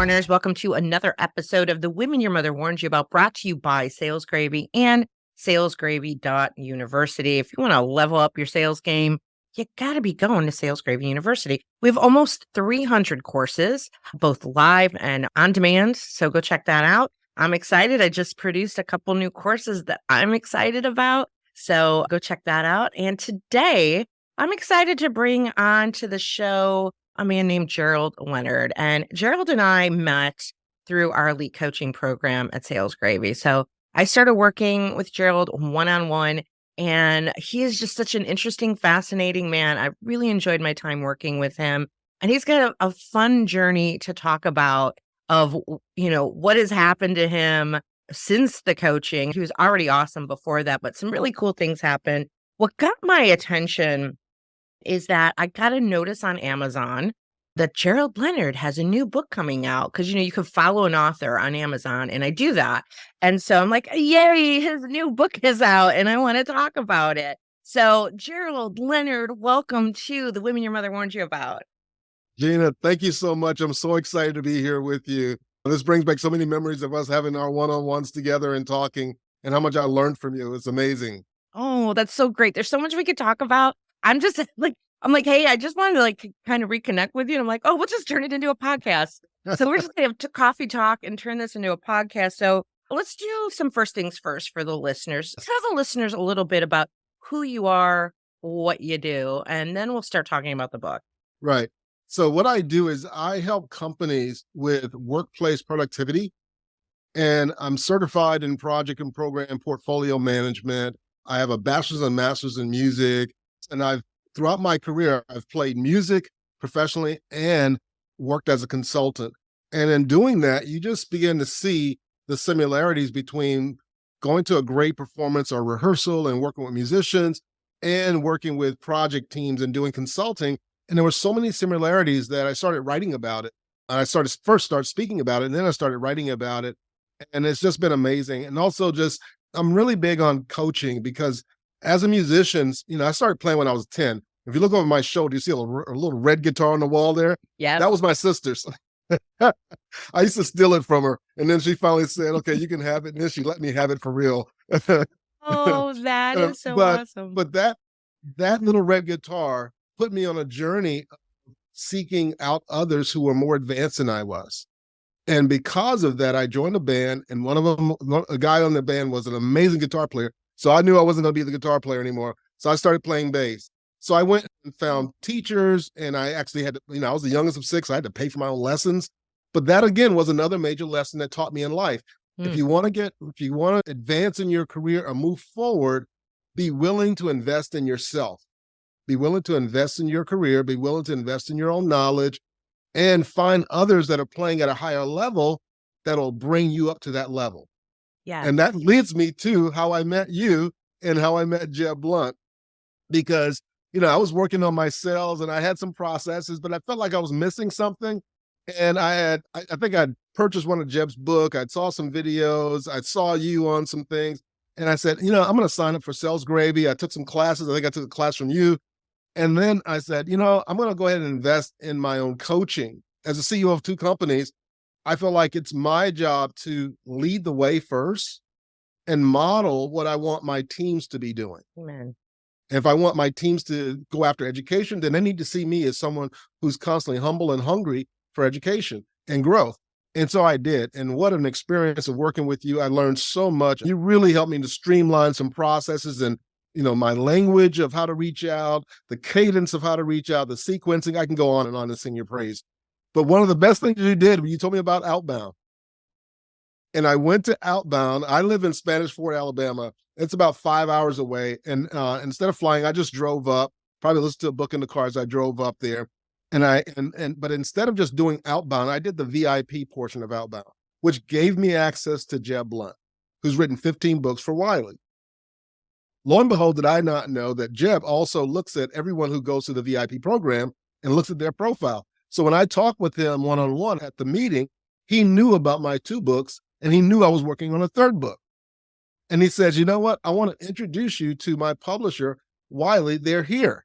Warners. Welcome to another episode of The Women Your Mother Warned You About, brought to you by Sales Gravy and salesgravy.university. If you want to level up your sales game, you got to be going to Sales Gravy University. We have almost 300 courses, both live and on demand. So go check that out. I'm excited. I just produced a couple new courses that I'm excited about. So go check that out. And today I'm excited to bring on to the show a man named Gerald Leonard. And Gerald and I met through our elite coaching program at Sales Gravy. So I started working with Gerald one-on-one, and he is just such an interesting, fascinating man. I really enjoyed my time working with him. And he's got a fun journey to talk about of, what has happened to him since the coaching. He was already awesome before that, but some really cool things happened. What got my attention is that I got a notice on Amazon that Gerald Leonard has a new book coming out, because, you can follow an author on Amazon, and I do that. And so I'm like, yay, his new book is out, and I want to talk about it. So Gerald Leonard, welcome to The Women Your Mother Warned You About. Gina, thank you so much. I'm so excited to be here with you. This brings back so many memories of us having our one-on-ones together and talking, and how much I learned from you. It's amazing. Oh, that's so great. There's so much we could talk about. I'm like, hey, I just wanted to kind of reconnect with you. And I'm like, oh, we'll just turn it into a podcast. So we're just going to have coffee talk and turn this into a podcast. So let's do some first things first for the listeners. Tell the listeners a little bit about who you are, what you do, and then we'll start talking about the book. Right. So what I do is I help companies with workplace productivity, and I'm certified in project and program portfolio management. I have a bachelor's and master's in music, and throughout my career, I've played music professionally and worked as a consultant. And in doing that, you just begin to see the similarities between going to a great performance or rehearsal and working with musicians and working with project teams and doing consulting. And there were so many similarities that I started writing about it. I started speaking about it, and then I started writing about it. And it's just been amazing. And also I'm really big on coaching, because as a musician, I started playing when I was 10. If you look over my shoulder, you see a little red guitar on the wall there? Yeah. That was my sister's. I used to steal it from her. And then she finally said, okay, you can have it. And then she let me have it for real. Oh, that is so awesome. But that little red guitar put me on a journey of seeking out others who were more advanced than I was. And because of that, I joined a band, and a guy on the band was an amazing guitar player. So I knew I wasn't going to be the guitar player anymore. So I started playing bass. So I went and found teachers, and I actually had to, I was the youngest of 6. So I had to pay for my own lessons. But that, again, was another major lesson that taught me in life. If you want to advance in your career or move forward, be willing to invest in yourself. Be willing to invest in your career, be willing to invest in your own knowledge, and find others that are playing at a higher level that'll bring you up to that level. Yeah. And that leads me to how I met you and how I met Jeb Blunt, because, I was working on my sales and I had some processes, but I felt like I was missing something. And I think I'd purchased one of Jeb's book. I saw some videos. I saw you on some things. And I said, I'm going to sign up for Sales Gravy. I took some classes. I think I took a class from you. And then I said, I'm going to go ahead and invest in my own coaching. As a CEO of 2 companies, I feel like it's my job to lead the way first and model what I want my teams to be doing. Amen. And if I want my teams to go after education, then they need to see me as someone who's constantly humble and hungry for education and growth. And so I did. And what an experience of working with you. I learned so much. You really helped me to streamline some processes and my language of how to reach out, the cadence of how to reach out, the sequencing. I can go on and sing your praise. But one of the best things you did when you told me about Outbound. And I went to Outbound. I live in Spanish Fort, Alabama. It's about 5 hours away. And instead of flying, I just drove up, probably listened to a book in the car as I drove up there. But instead of just doing Outbound, I did the VIP portion of Outbound, which gave me access to Jeb Blunt, who's written 15 books for Wiley. Lo and behold, did I not know that Jeb also looks at everyone who goes to the VIP program and looks at their profile. So when I talked with him one-on-one at the meeting, he knew about my 2 books, and he knew I was working on a 3rd book. And he says, you know what? I want to introduce you to my publisher, Wiley. They're here.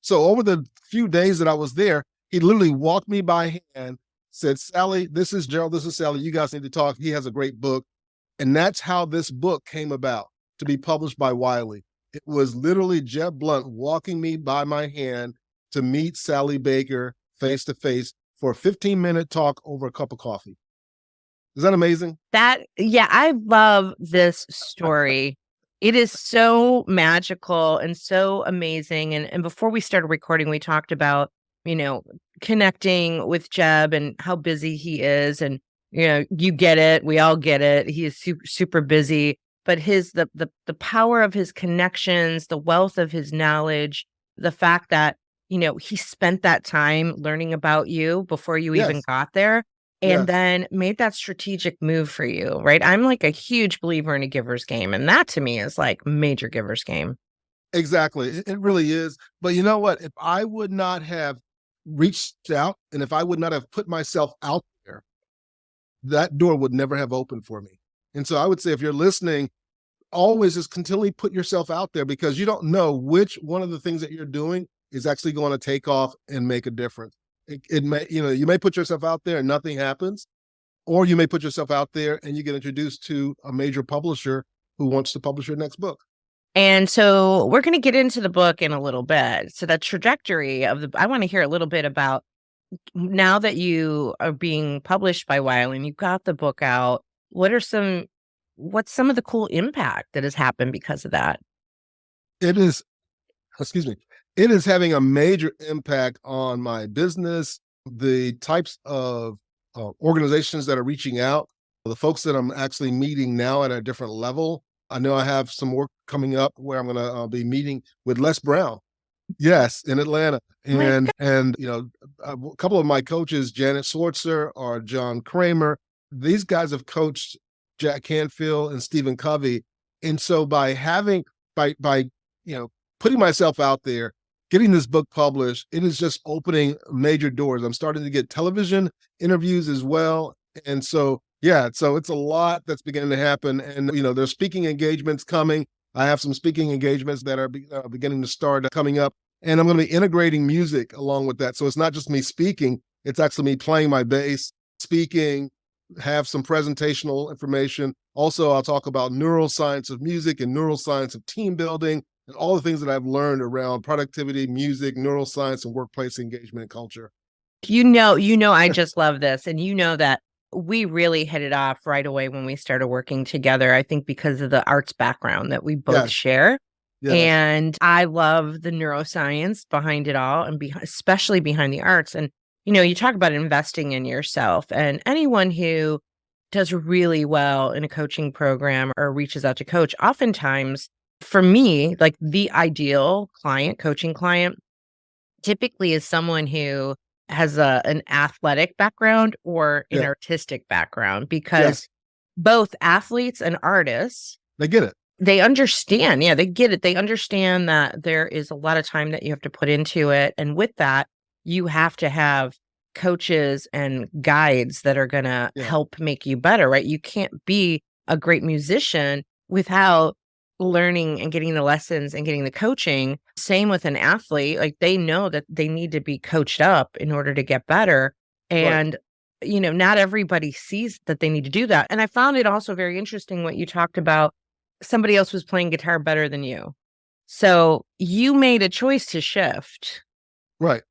So over the few days that I was there, he literally walked me by hand said, Sally, this is Gerald, this is Sally, you guys need to talk. He has a great book. And that's how this book came about to be published by Wiley. It was literally Jeb Blunt walking me by my hand to meet Sally Baker face to face for a 15-minute talk over a cup of coffee. Is that amazing? Yeah, I love this story. It is so magical and so amazing. And before we started recording, we talked about, connecting with Jeb and how busy he is. And, you get it. We all get it. He is super, super busy. But the power of his connections, the wealth of his knowledge, the fact that, he spent that time learning about you before you even got there. And then made that strategic move for you, right? I'm like a huge believer in a giver's game. And that to me is like major giver's game. Exactly. It really is. But you know what? If I would not have reached out and if I would not have put myself out there, that door would never have opened for me. And so I would say if you're listening, always just continually put yourself out there because you don't know which one of the things that you're doing is actually going to take off and make a difference. It may, you may put yourself out there and nothing happens, or you may put yourself out there and you get introduced to a major publisher who wants to publish your next book. And so we're going to get into the book in a little bit. So the trajectory I want to hear a little bit about now that you are being published by Wiley and you've got the book out, what's some of the cool impact that has happened because of that? It is having a major impact on my business, the types of organizations that are reaching out, the folks that I'm actually meeting now at a different level. I know I have some work coming up where I'm going to be meeting with Les Brown. Yes, in Atlanta. And a couple of my coaches, Janet Swartzer or John Kramer, these guys have coached Jack Canfield and Stephen Covey. And so by putting myself out there, getting this book published, it is just opening major doors. I'm starting to get television interviews as well. And so, so it's a lot that's beginning to happen. And, there's speaking engagements coming. I have some speaking engagements that are beginning to start coming up. And I'm going to be integrating music along with that. So it's not just me speaking, it's actually me playing my bass, speaking, have some presentational information. Also, I'll talk about neuroscience of music and neuroscience of team building and all the things that I've learned around productivity, music, neuroscience, and workplace engagement and culture. I just love this. And that we really hit it off right away when we started working together, I think because of the arts background that we both share. Yes. And I love the neuroscience behind it all and especially behind the arts. And, you talk about investing in yourself, and anyone who does really well in a coaching program or reaches out to coach, oftentimes for me, like the ideal coaching client typically is someone who has an athletic background or an artistic background, because both athletes and artists, they get it. They understand. Yeah, they get it. They understand that there is a lot of time that you have to put into it. And with that, you have to have coaches and guides that are going to help make you better, right? You can't be a great musician without learning and getting the lessons and getting the coaching. Same with an athlete. Like, they know that they need to be coached up in order to get better. And, not everybody sees that they need to do that. And I found it also very interesting what you talked about. Somebody else was playing guitar better than you. So you made a choice to shift. Right.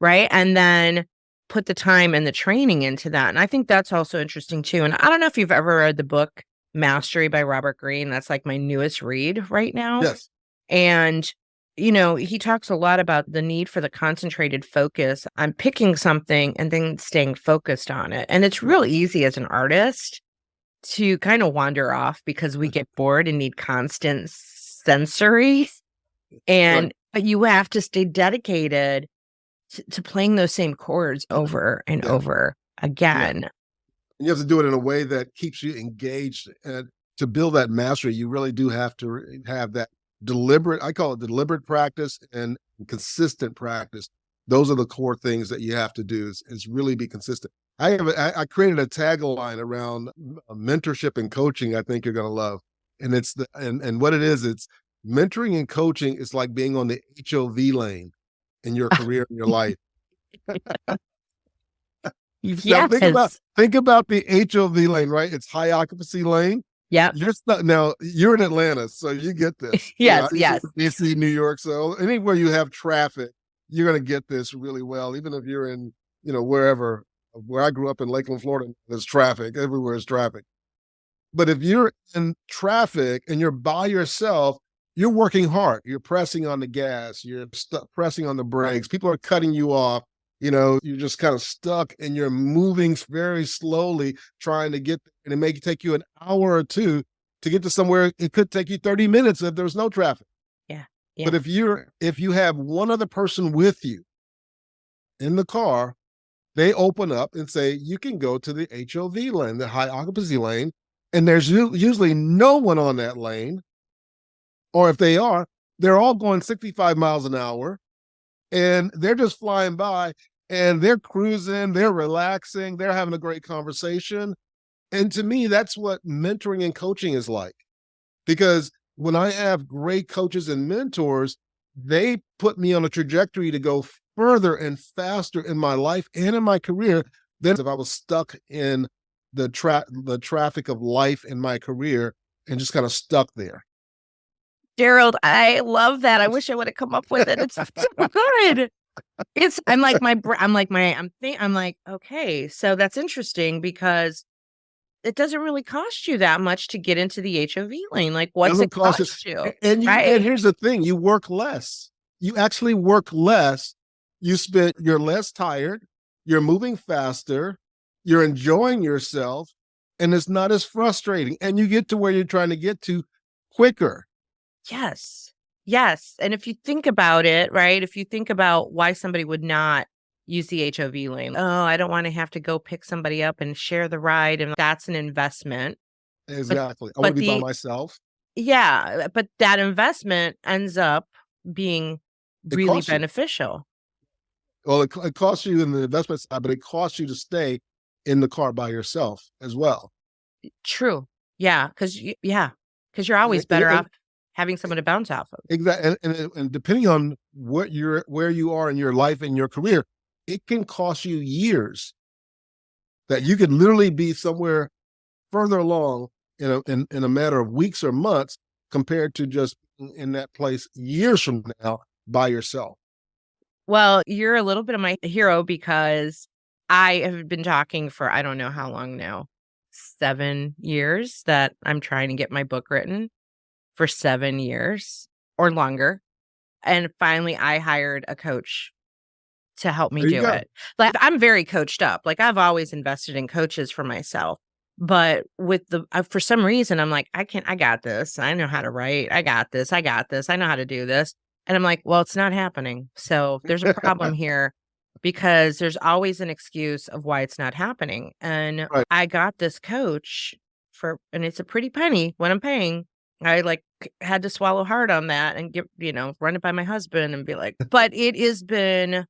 Right. And then put the time and the training into that. And I think that's also interesting too. And I don't know if you've ever read the book Mastery by Robert Greene. That's like my newest read right now. Yes. And, he talks a lot about the need for the concentrated focus on picking something and then staying focused on it. And it's real easy as an artist to kind of wander off because we get bored and need constant sensory. And but you have to stay dedicated to playing those same chords over and over again. And you have to do it in a way that keeps you engaged. And to build that mastery, you really do have to have that I call it deliberate practice and consistent practice. Those are the core things that you have to do is really be consistent. I created a tagline around mentorship and coaching I think you're going to love. And it's and what it is, it's mentoring and coaching is like being on the HOV lane in your career, in your life. Now think about Yes. the HOV lane, right? It's high occupancy lane. Yep. You're stuck now. You're in Atlanta, so you get this. Yes. I used to Yes. DC, New York. So anywhere you have traffic, you're going to get this really well. Even if you're in, wherever. Where I grew up in Lakeland, Florida, there's traffic. Everywhere is traffic. But if you're in traffic and you're by yourself, you're working hard. You're pressing on the gas. You're pressing on the brakes. People are cutting you off. You're just kind of stuck and you're moving very slowly trying to get, and it may take you an hour or two to get to somewhere. It could take you 30 minutes if there's no traffic. Yeah. But if you have one other person with you in the car, they open up and say, you can go to the HOV lane, the high occupancy lane, and there's usually no one on that lane. Or if they are, they're all going 65 miles an hour and they're just flying by and they're cruising, they're relaxing, they're having a great conversation. And to me, that's what mentoring and coaching is like. Because when I have great coaches and mentors, they put me on a trajectory to go further and faster in my life and in my career than if I was stuck in the traffic of life in my career and just kind of stuck there. Gerald, I love that. I wish I would have come up with it. It's so good. I'm like, okay, so that's interesting because it doesn't really cost you that much to get into the HOV lane. Like, what's it cost you? And here's the thing: you work less. You actually work less. You're less tired. You're moving faster. You're enjoying yourself, and it's not as frustrating. And you get to where you're trying to get to quicker. Yes. Yes. And if you think about it, right, if you think about why somebody would not use the HOV lane, oh, I don't want to have to go pick somebody up and share the ride. And that's an investment. Exactly. I want to be by myself. Yeah. But that investment ends up being really beneficial. Well, it costs you in the investment side, but it costs you to stay in the car by yourself as well. True. Yeah. Because you're always better off having someone to bounce off of. Exactly. And depending on where you are in your life and your career, it can cost you years that you could literally be somewhere further along in a matter of weeks or months compared to just in that place years from now by yourself. Well, you're a little bit of my hero because I have been talking for, I don't know how long now, 7 years that I'm trying to get my book written. For 7 years or longer. And finally, I hired a coach to help me do it. Like, I'm very coached up. Like, I've always invested in coaches for myself. But with for some reason, I'm like, I got this. I know how to write. I got this. I know how to do this. And I'm like, well, it's not happening. So there's a problem here because there's always an excuse of why it's not happening. And I got this coach and it's a pretty penny when I'm paying. I had to swallow hard on that and run it by my husband and be like, but it has been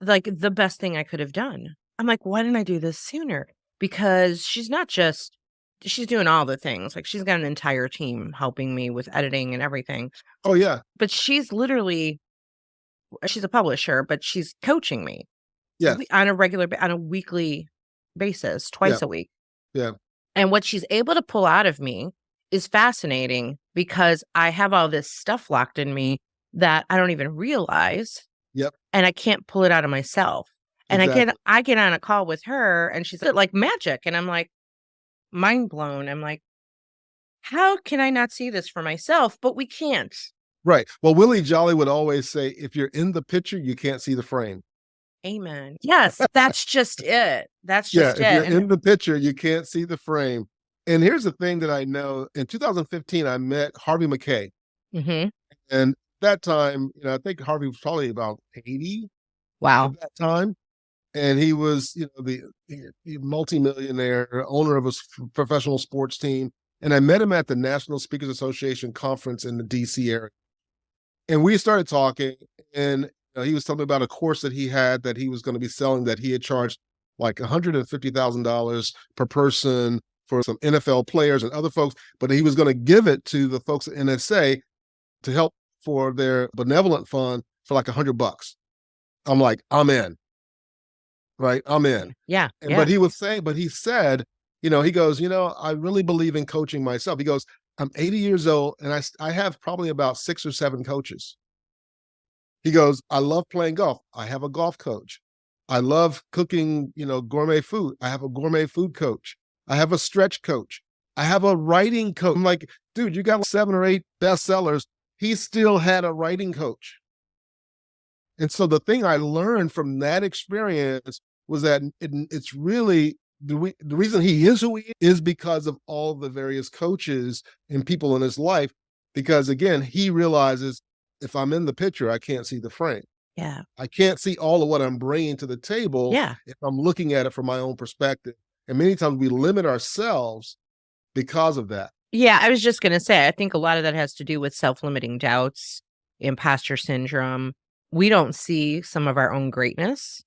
like the best thing I could have done. I'm like, why didn't I do this sooner? Because she's doing all the things. Like, she's got an entire team helping me with editing and everything. Oh yeah. But she's a publisher, but she's coaching me. Yeah. On a weekly basis, twice a week. Yeah. And what she's able to pull out of me is fascinating because I have all this stuff locked in me that I don't even realize. Yep. And I can't pull it out of myself. And I get on a call with her and she's like magic. And I'm like, mind blown. I'm like, how can I not see this for myself? But we can't. Right. Well, Willie Jolly would always say, if you're in the picture, you can't see the frame. Amen. Yes, that's just it. That's just it. If you're in the picture, you can't see the frame. And here's the thing that I know. In 2015, I met Harvey Mackay. Mm-hmm. And that time, I think Harvey was probably about 80. Wow. At that time. And he was, the multimillionaire owner of a professional sports team. And I met him at the National Speakers Association conference in the DC area. And we started talking, and he was telling me about a course that he had that he was going to be selling, that he had charged like $150,000 per person for some NFL players and other folks, but he was going to give it to the folks at NSA to help for their benevolent fund for like $100. I'm like, I'm in. right? I'm in. Yeah. And Yeah. but he said, he goes, I really believe in coaching myself. He goes, I'm 80 years old and I have probably about 6 or 7 coaches. He goes, I love playing golf. I have a golf coach. I love cooking, gourmet food. I have a gourmet food coach. I have a stretch coach. I have a writing coach. I'm like, dude, you got 7 or 8 bestsellers. He still had a writing coach. And so the thing I learned from that experience was that it's really the reason he is who he is because of all the various coaches and people in his life. Because again, he realizes if I'm in the picture, I can't see the frame. Yeah. I can't see all of what I'm bringing to the table Yeah. if I'm looking at it from my own perspective. And many times we limit ourselves because of that. Yeah, I was just going to say, I think a lot of that has to do with self-limiting doubts, imposter syndrome. We don't see some of our own greatness.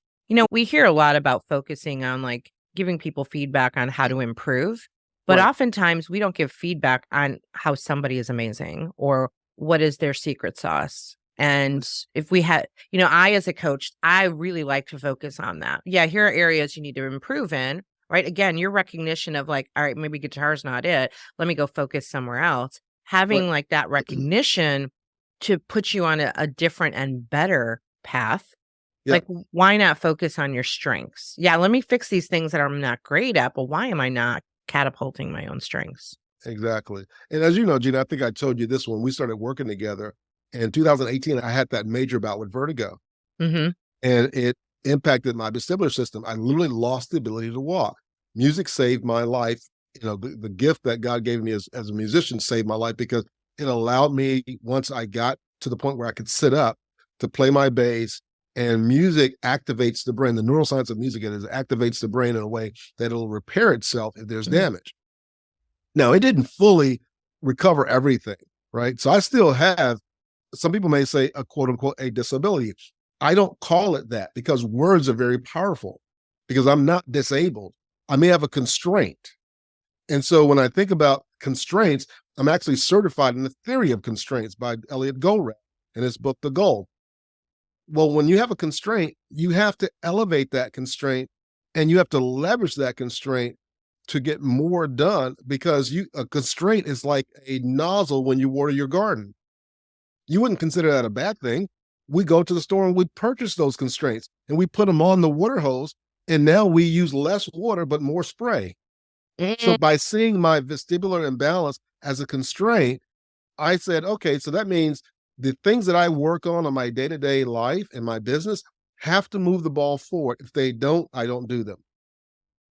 We hear a lot about focusing on like giving people feedback on how to improve, but Right. oftentimes we don't give feedback on how somebody is amazing or what is their secret sauce. And if we had, I as a coach, I really like to focus on that. Yeah, here are areas you need to improve in. Right. Again, your recognition of like, all right, maybe guitar's not it. Let me go focus somewhere else. Having Right. like that recognition to put you on a different and better path. Yeah. Like, why not focus on your strengths? Yeah, let me fix these things that I'm not great at, but why am I not catapulting my own strengths? Exactly. And as you know, Gina, I think I told you this when we started working together in 2018, I had that major bout with vertigo Mm-hmm. and it impacted my vestibular system. I literally lost the ability to walk. Music saved my life. The gift that God gave me as a musician saved my life because it allowed me, once I got to the point where I could sit up, to play my bass. And music activates the brain. The neuroscience of music is it activates the brain in a way that it'll repair itself if there's damage. Now, it didn't fully recover everything, right? So I still have, some people may say, a quote unquote, a disability. I don't call it that because words are very powerful because I'm not disabled. I may have a constraint. And so when I think about constraints, I'm actually certified in the theory of constraints by Elliot Goldratt in his book, The Goal. Well, when you have a constraint, you have to elevate that constraint and you have to leverage that constraint to get more done because a constraint is like a nozzle when you water your garden. You wouldn't consider that a bad thing. We go to the store and we purchase those constraints and we put them on the water hose. And now we use less water, but more spray. So by seeing my vestibular imbalance as a constraint, I said, okay, so that means the things that I work on my day-to-day life and my business have to move the ball forward. If they don't, I don't do them.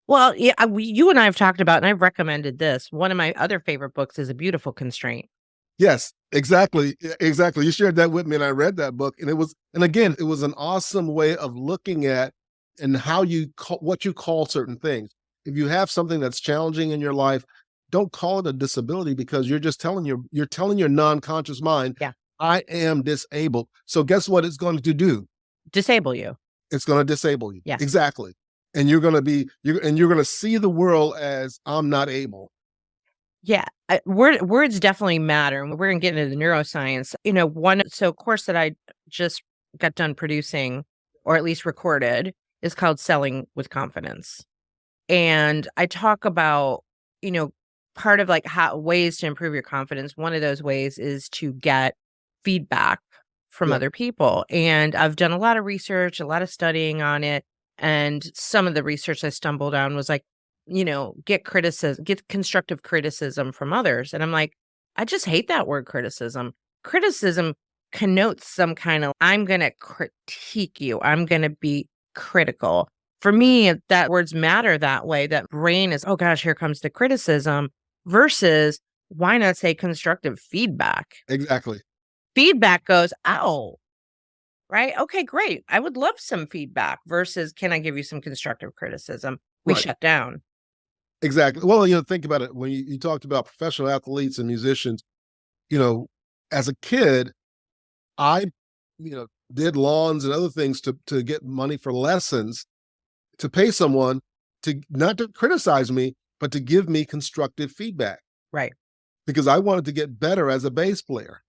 Well, yeah, you and I have talked about, and I've recommended this. One of my other favorite books is A Beautiful Constraint. Yes, exactly. Exactly. You shared that with me and I read that book and again, it was an awesome way of looking at and how what you call certain things. If you have something that's challenging in your life, don't call it a disability because you're just telling your non-conscious mind, Yeah. I am disabled. So guess what it's going to do? Disable you. It's going to disable you. Yeah. Exactly. And you're going to see the world as I'm not able. Yeah, words definitely matter. And we're going to get into the neuroscience. Course that I just got done producing, or at least recorded, is called Selling with Confidence. And I talk about, part of like ways to improve your confidence. One of those ways is to get feedback from other people. And I've done a lot of research, a lot of studying on it. And some of the research I stumbled on was like, get constructive criticism from others. And I'm like, I just hate that word criticism. Criticism connotes some kind of, I'm going to critique you. I'm going to be critical. For me, that words matter that way. That brain is, oh gosh, here comes the criticism versus why not say constructive feedback? Exactly. Feedback goes, oh, right. Okay, great. I would love some feedback versus can I give you some constructive criticism? We Right. shut down. Exactly. Well, think about it. When you talked about professional athletes and musicians, as a kid, I, did lawns and other things to get money for lessons, to pay someone to not to criticize me, but to give me constructive feedback. Right. Because I wanted to get better as a bass player.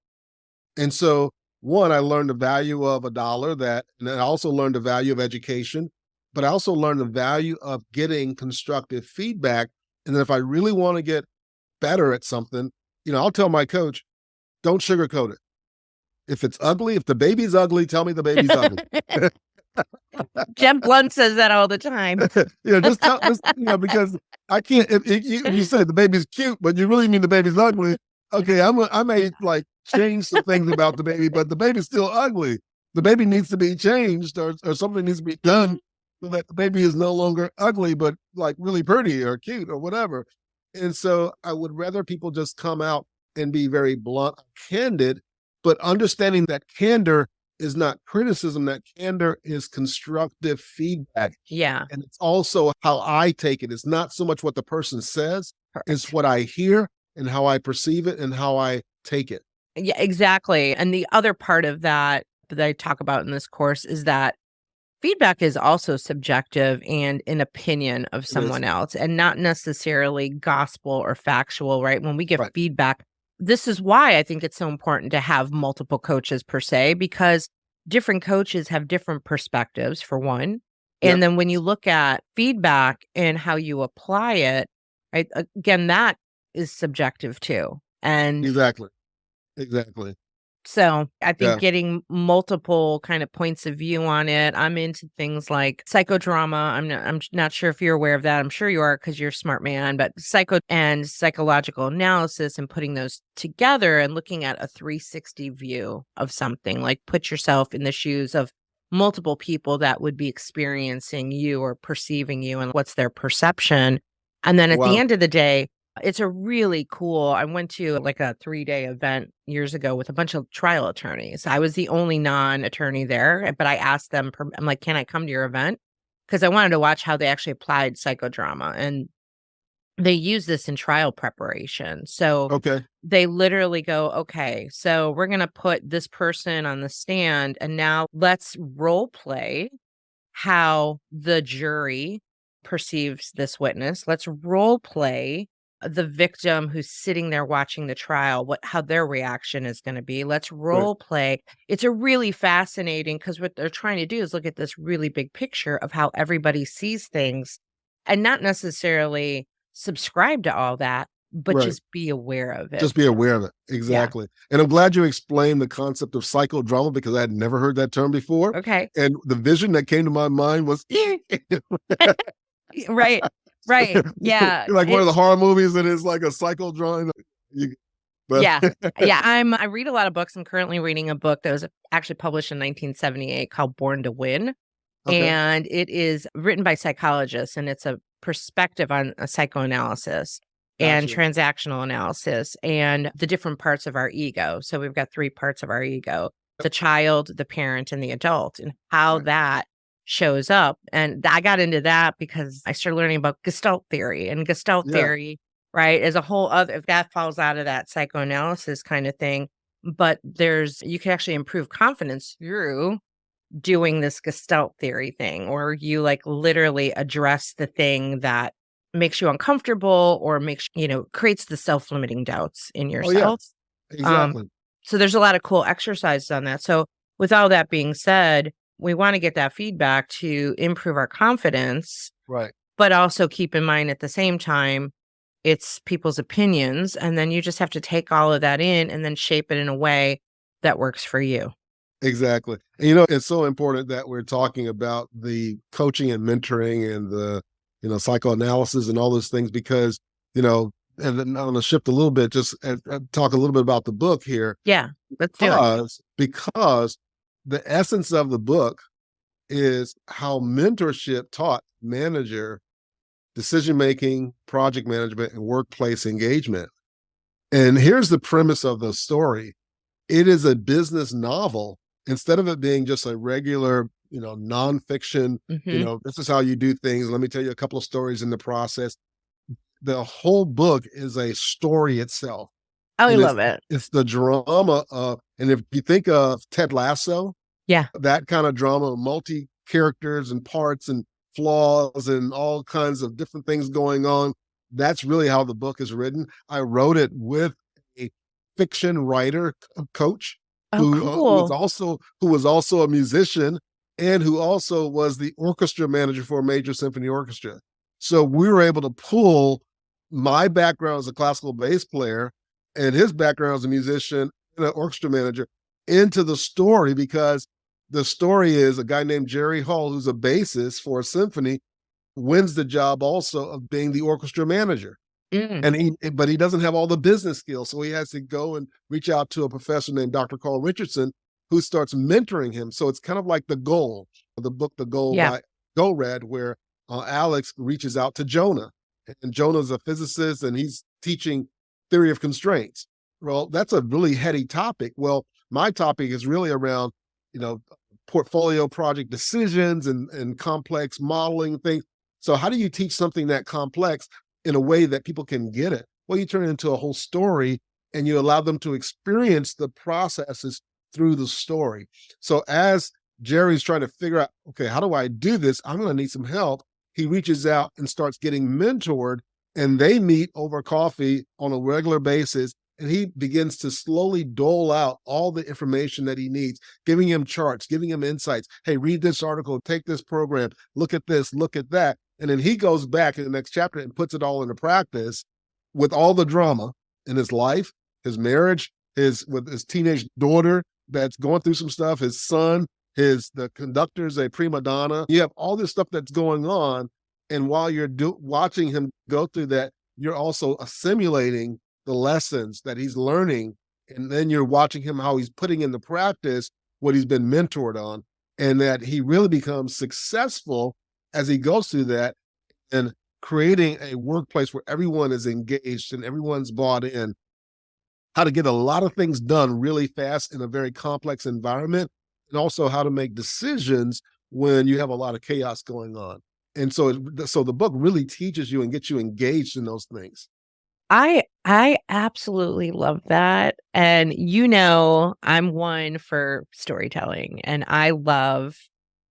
And so, one, I learned the value of $1 and I also learned the value of education. but I also learned the value of getting constructive feedback. And then if I really want to get better at something, I'll tell my coach, don't sugarcoat it. If it's ugly, if the baby's ugly, tell me the baby's ugly. Jen Blunt says that all the time. Just tell, because I can't, if you say the baby's cute, but you really mean the baby's ugly, okay, I may like change some things about the baby, but the baby's still ugly. The baby needs to be changed or something needs to be done so that the baby is no longer ugly, but like really pretty or cute or whatever. And so I would rather people just come out and be very blunt, candid, but understanding that candor is not criticism, that candor is constructive feedback. Yeah. And it's also how I take it. It's not so much what the person says, it's what I hear and how I perceive it and how I take it. Yeah, exactly. And the other part of that I talk about in this course is that feedback is also subjective and an opinion of someone else and not necessarily gospel or factual, right? When we give feedback, this is why I think it's so important to have multiple coaches per se, because different coaches have different perspectives, for one. And then when you look at feedback and how you apply it, right, again, that is subjective too. And Exactly. So I think getting multiple kind of points of view on it. I'm into things like psychodrama. I'm not sure if you're aware of that. I'm sure you are because you're a smart man, but psycho and psychological analysis and putting those together and looking at a 360 view of something, like put yourself in the shoes of multiple people that would be experiencing you or perceiving you and what's their perception. And then at the end of the day, it's a really cool, I went to like a 3-day event years ago with a bunch of trial attorneys. I was the only non-attorney there, but I asked them, I'm like, can I come to your event? Because I wanted to watch how they actually applied psychodrama. And they use this in trial preparation. So they literally go, okay, so we're going to put this person on the stand and now let's role play how the jury perceives this witness. Let's role play the victim who's sitting there watching the trial, how their reaction is going to be. Let's role play. It's a really fascinating, because what they're trying to do is look at this really big picture of how everybody sees things and not necessarily subscribe to all that, but just be aware of it. Just be aware of it. Exactly. And I'm glad you explained the concept of psychodrama, because I had never heard that term before. Okay. And the vision that came to my mind was Right. Yeah. Like one of the horror movies that is like a psychodrama. I read a lot of books. I'm currently reading a book that was actually published in 1978 called Born to Win. And it is written by psychologists, and it's a perspective on a psychoanalysis and transactional analysis and the different parts of our ego. So we've got 3 parts of our ego: the child, the parent, and the adult, and how that shows up. And I got into that because I started learning about Gestalt theory, and Gestalt theory, right, is a whole other, if that falls out of that psychoanalysis kind of thing. But you can actually improve confidence through doing this Gestalt theory thing, or you like literally address the thing that makes you uncomfortable or creates the self-limiting doubts in yourself. Exactly. So there's a lot of cool exercises on that. So with all that being said, we want to get that feedback to improve our confidence, but also keep in mind at the same time, it's people's opinions. And then you just have to take all of that in and then shape it in a way that works for you. Exactly. And, it's so important that we're talking about the coaching and mentoring and the, psychoanalysis and all those things, because, and then I'm going to shift a little bit, just talk a little bit about the book here. Yeah, let's do it. Because the essence of the book is how mentorship taught manager decision-making, project management, and workplace engagement. And here's the premise of the story. It is a business novel. Instead of it being just a regular, nonfiction, this is how you do things. Let me tell you a couple of stories in the process. The whole book is a story itself. I love it. It's the drama of, and if you think of Ted Lasso, that kind of drama, multi characters and parts and flaws and all kinds of different things going on. That's really how the book is written. I wrote it with a fiction writer coach who was also a musician, and who also was the orchestra manager for a major symphony orchestra. So we were able to pull my background as a classical bass player and his background as a musician and an orchestra manager into the story, because the story is a guy named Jerry Hall, who's a bassist for a symphony, wins the job also of being the orchestra manager. But he doesn't have all the business skills. So he has to go and reach out to a professor named Dr. Carl Richardson, who starts mentoring him. So it's kind of like The Goal, the book, The Goal by Go Red, where Alex reaches out to Jonah. And Jonah's a physicist and he's teaching theory of constraints. Well, that's a really heady topic. Well, my topic is really around, portfolio project decisions and complex modeling things. So how do you teach something that complex in a way that people can get it? Well, you turn it into a whole story and you allow them to experience the processes through the story. So as Jerry's trying to figure out, okay, how do I do this? I'm going to need some help. He reaches out and starts getting mentored, and they meet over coffee on a regular basis. And he begins to slowly dole out all the information that he needs, giving him charts, giving him insights. Hey, read this article, take this program, look at this, look at that. And then he goes back in the next chapter and puts it all into practice with all the drama in his life, his marriage, with his teenage daughter that's going through some stuff, his son, the conductor's a prima donna. You have all this stuff that's going on. And while you're watching him go through that, you're also assimilating the lessons that he's learning. And then you're watching him, how he's putting into practice what he's been mentored on, and that he really becomes successful as he goes through that, and creating a workplace where everyone is engaged and everyone's bought in, how to get a lot of things done really fast in a very complex environment, and also how to make decisions when you have a lot of chaos going on. And so the book really teaches you and gets you engaged in those things. I absolutely love that. And I'm one for storytelling, and I love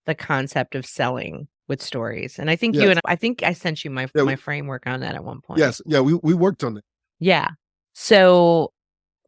the concept of selling with stories. And I think I think I sent you my framework on that at one point. Yes. Yeah, we worked on it. Yeah. So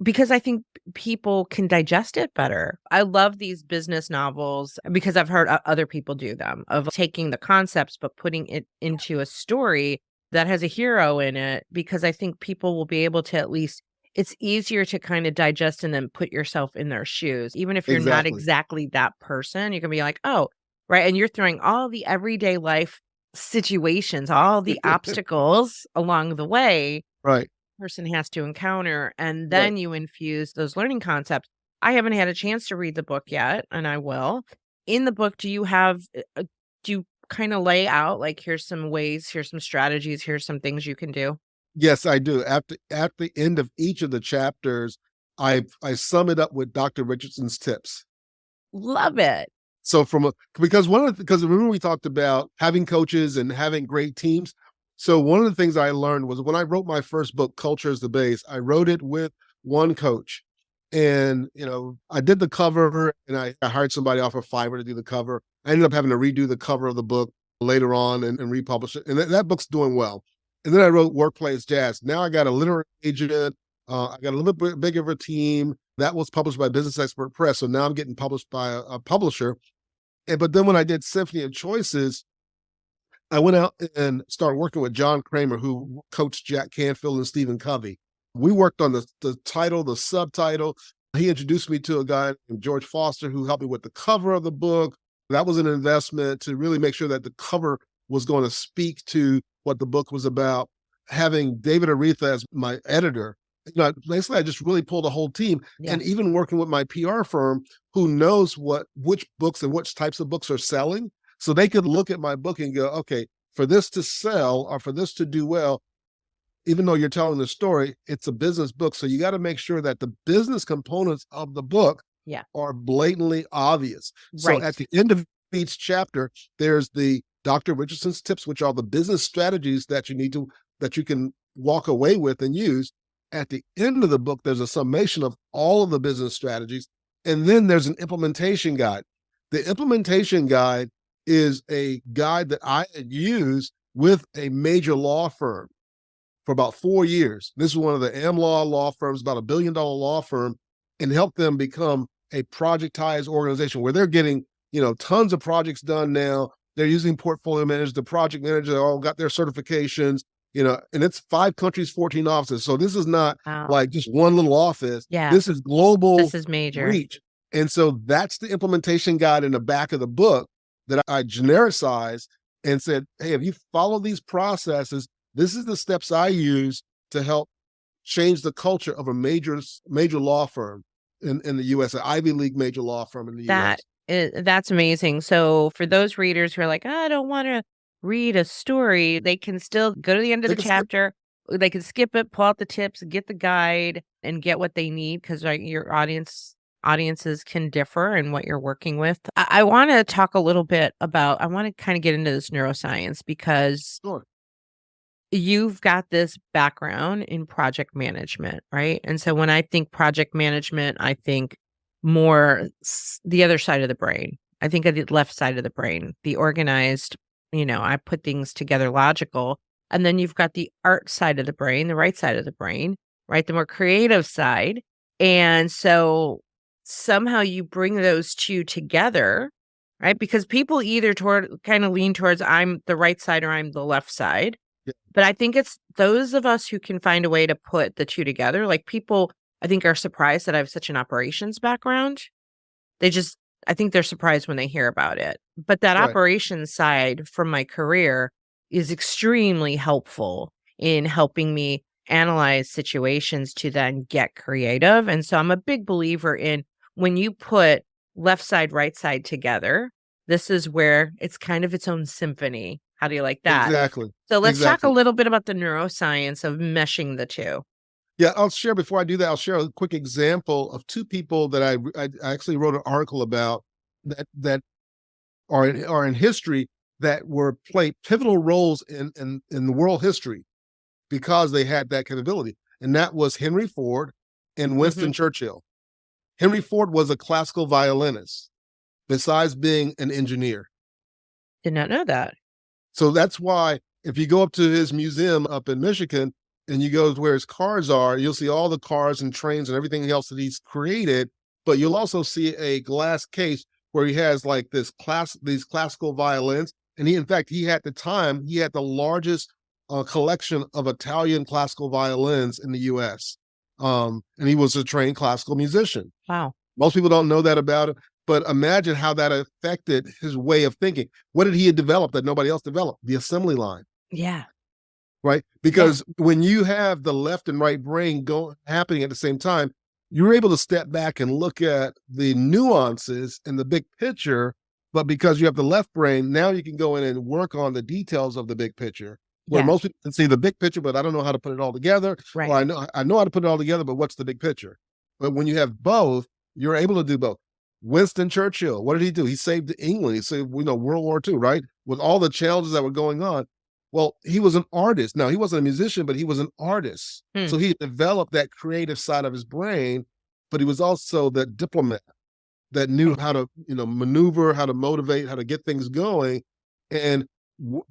because I think people can digest it better. I love these business novels because I've heard other people do them, of taking the concepts but putting it into a story that has a hero in it, because I think people will be able to, at least, it's easier to kind of digest and then put yourself in their shoes. Even if you're not exactly that person, you can be like, oh, right. And you're throwing all the everyday life situations, all the obstacles along the way. Right. Person has to encounter, and then you infuse those learning concepts. I haven't had a chance to read the book yet, and I will. In the book, do you kind of lay out, like, here's some ways, here's some strategies, here's some things you can do? Yes, I do. At the end of each of the chapters, I sum it up with Dr. Richardson's tips. Love it. So because remember we talked about having coaches and having great teams. So one of the things I learned was when I wrote my first book, Culture is the Base, I wrote it with one coach. And, I did the cover, and I hired somebody off of Fiverr to do the cover. I ended up having to redo the cover of the book later on and republish it. And that book's doing well. And then I wrote Workplace Jazz. Now I got a literary agent. I got a little bit bigger of a team. That was published by Business Expert Press. So now I'm getting published by a publisher. But then when I did Symphony of Choices, I went out and started working with John Kramer, who coached Jack Canfield and Stephen Covey. We worked on the title, the subtitle. He introduced me to a guy named George Foster, who helped me with the cover of the book. That was an investment to really make sure that the cover was going to speak to what the book was about. Having David Aretha as my editor, basically I just really pulled a whole team. Yeah. And even working with my PR firm, who knows which books and which types of books are selling. So they could look at my book and go, okay, for this to sell or for this to do well, even though you're telling the story, it's a business book. So you got to make sure that the business components of the book are blatantly obvious. Right. So at the end of each chapter, there's the Dr. Richardson's tips, which are the business strategies that you can walk away with and use. At the end of the book, there's a summation of all of the business strategies. And then there's an implementation guide. The implementation guide is a guide that I had used with a major law firm for about 4 years. This is one of the AmLaw law firms, about $1 billion law firm, and helped them become a projectized organization where they're getting tons of projects done now. They're using portfolio managers, the project managers all got their certifications, and it's 5 countries, 14 offices. So this is not Wow. like just one little office. Yeah. This is global This is major. reach. And so that's the implementation guide in the back of the book that I genericized and said, hey, if you follow these processes, this is the steps I use to help change the culture of a major law firm in the US, an Ivy League major law firm in the US. That's amazing. So for those readers who are like, I don't want to read a story, they can still go to the end of the chapter. They can skip it, pull out the tips, get the guide, and get what they need, because your audiences can differ in what you're working with. I want to talk a little bit about, I want to kind of get into this neuroscience, because Sure. you've got this background in project management, right? And so when I think project management, I think more the other side of the brain. I think of the left side of the brain, the organized, I put things together logical. And then you've got the art side of the brain, the right side of the brain, right? The more creative side. And so somehow you bring those two together, right? Because people either kind of lean towards I'm the right side or I'm the left side. Yeah. But I think it's those of us who can find a way to put the two together. Like, people, I think, are surprised that I have such an operations background. I think they're surprised when they hear about it. But that Right. operations side from my career is extremely helpful in helping me analyze situations to then get creative. And so I'm a big believer in, when you put left side, right side together, this is where it's kind of its own symphony. How do you like that? Exactly. So let's talk a Exactly. little bit about the neuroscience of meshing the two. Yeah, I'll share, before I do that, I'll share a quick example of 2 people that I actually wrote an article about that are in history, that played pivotal roles in the world history because they had that capability. And that was Henry Ford and Winston Churchill. Henry Ford was a classical violinist, besides being an engineer. Did not know that. So that's why if you go up to his museum up in Michigan and you go to where his cars are, you'll see all the cars and trains and everything else that he's created. But you'll also see a glass case where he has like these classical violins. And he had the largest collection of Italian classical violins in the US. And he was a trained classical musician. Wow. Most people don't know that about him. But imagine how that affected his way of thinking. What did he develop that nobody else developed? The assembly line. Yeah. Right? Because when you have the left and right brain happening at the same time, you're able to step back and look at the nuances in the big picture. But because you have the left brain, now you can go in and work on the details of the big picture. Where most people can see the big picture, but I don't know how to put it all together. Right. Or I know how to put it all together, but what's the big picture? But when you have both, you're able to do both. Winston Churchill, what did he do? He saved England. He saved, World War II, right? With all the challenges that were going on. Well, he was an artist. Now, he wasn't a musician, but he was an artist. So he developed that creative side of his brain, but he was also the diplomat that knew how to, maneuver, how to motivate, how to get things going, and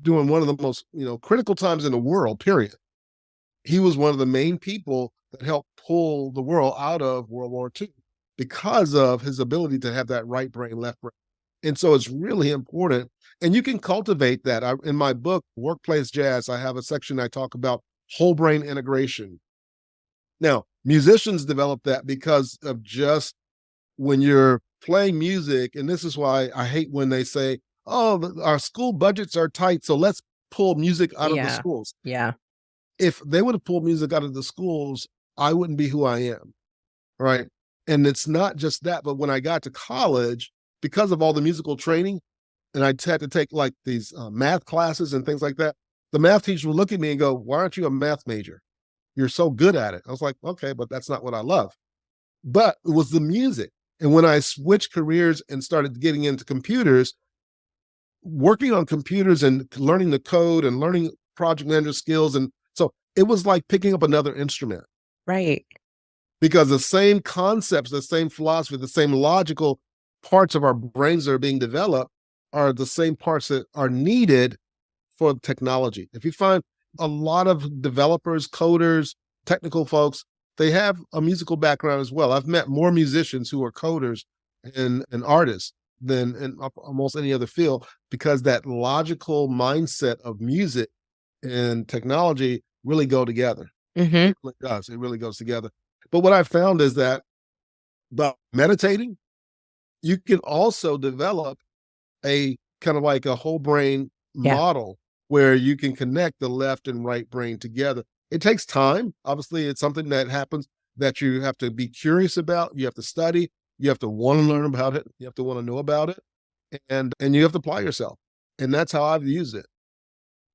during one of the most, critical times in the world, period. He was one of the main people that helped pull the world out of World War II because of his ability to have that right brain, left brain. And so it's really important. And you can cultivate that. In my book, Workplace Jazz, I have a section I talk about whole brain integration. Now, musicians develop that because of just when you're playing music, and this is why I hate when they say, oh, our school budgets are tight, so let's pull music out of the schools. Yeah. If they would have pulled music out of the schools, I wouldn't be who I am, right? And it's not just that, but when I got to college, because of all the musical training, and I had to take like these math classes and things like that, the math teacher would look at me and go, why aren't you a math major? You're so good at it. I was like, okay, but that's not what I love. But it was the music. And when I switched careers and started getting into computers, working on computers and learning the code and learning project manager skills. And so it was like picking up another instrument. Right. Because the same concepts, the same philosophy, the same logical parts of our brains that are being developed are the same parts that are needed for technology. If you find a lot of developers, coders, technical folks, they have a musical background as well. I've met more musicians who are coders and artists than in almost any other field, because that logical mindset of music and technology really go together. Hmm. It really does. It really goes together. But what I found is that by meditating, you can also develop a kind of like a whole brain Yeah. model where you can connect the left and right brain together. It takes time. Obviously, it's something that happens that you have to be curious about. You have to study. You have to want to learn about it. You have to want to know about it, and you have to apply yourself. And that's how I've used it.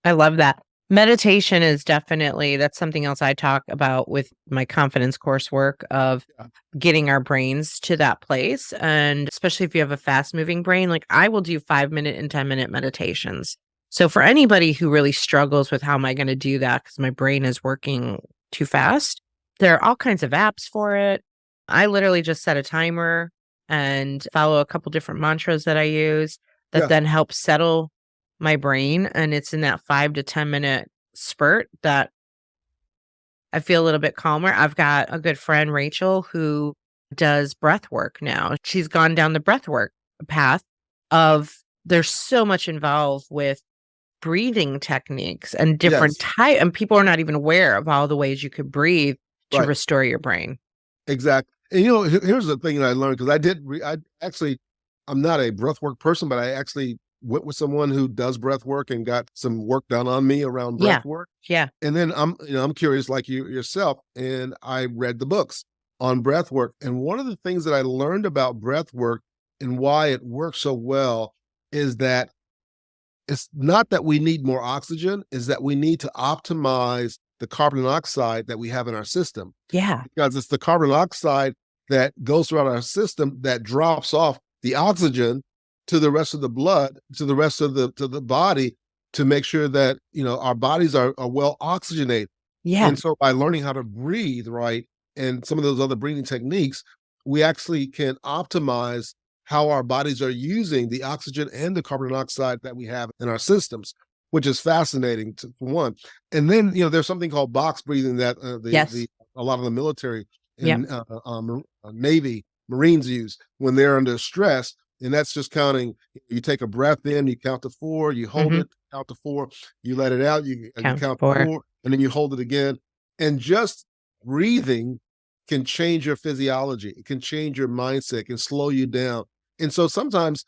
I love that. Meditation is definitely that's something else I talk about with my confidence coursework of Yeah. getting our brains to that place. And especially if you have a fast moving brain, like I will do 5-minute and 10-minute meditations. So for anybody who really struggles with how am I going to do that because my brain is working too fast, there are all kinds of apps for it. I literally just set a timer and follow a couple different mantras that I use that Yeah. then help settle my brain. And it's in that 5 to 10 minute spurt that I feel a little bit calmer. I've got a good friend, Rachel, who does breath work now. She's gone down the breath work path of there's so much involved with breathing techniques and different Yes. type, and people are not even aware of all the ways you could breathe to Right. restore your brain. Exactly. And here's the thing that I learned, because I actually, I'm not a breathwork person, but I actually went with someone who does breath work and got some work done on me around Yeah. breath work. Yeah. And then I'm curious like you yourself, and I read the books on breath work. And one of the things that I learned about breath work and why it works so well is that it's not that we need more oxygen, is that we need to optimize the carbon dioxide that we have in our system, Yeah. because it's the carbon dioxide that goes throughout our system that drops off the oxygen to the rest of the blood, to the rest of the body, to make sure that our bodies are well oxygenated. Yeah. And so by learning how to breathe right and some of those other breathing techniques, we actually can optimize how our bodies are using the oxygen and the carbon dioxide that we have in our systems, which is fascinating for one. And then there's something called box breathing that Yes. a lot of the military Yep. and Navy Marines use when they're under stress. And that's just counting. You take a breath in, you count to 4, you hold Hmm. it, count to 4, you let it out, you Count count to for. 4, and then you hold it again. And just breathing can change your physiology. It can change your mindset, it can slow you down. And so sometimes,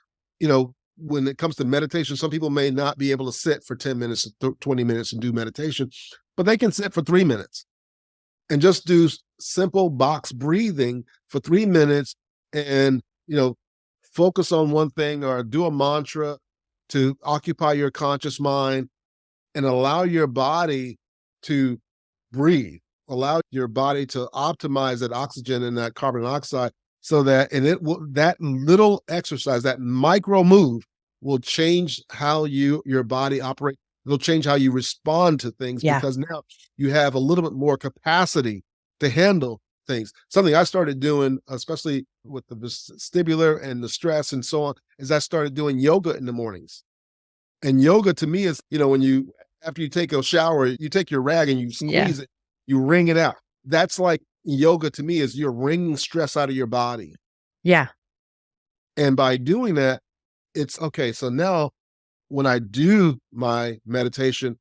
when it comes to meditation, some people may not be able to sit for 10 minutes, 20 minutes and do meditation, but they can sit for 3 minutes and just do simple box breathing for 3 minutes and, focus on one thing or do a mantra to occupy your conscious mind and allow your body to breathe, allow your body to optimize that oxygen and that carbon dioxide so that, and it will, that little exercise, that micro move will change how your body operates. It'll change how you respond to things Yeah. because now you have a little bit more capacity to handle things. Something I started doing, especially with the vestibular and the stress and so on, is I started doing yoga in the mornings. And yoga to me is, when after you take a shower, you take your rag and you Yeah. squeeze it, you wring it out. That's like yoga to me is you're wringing stress out of your body. Yeah. And by doing that, it's okay. So now when I do my meditation,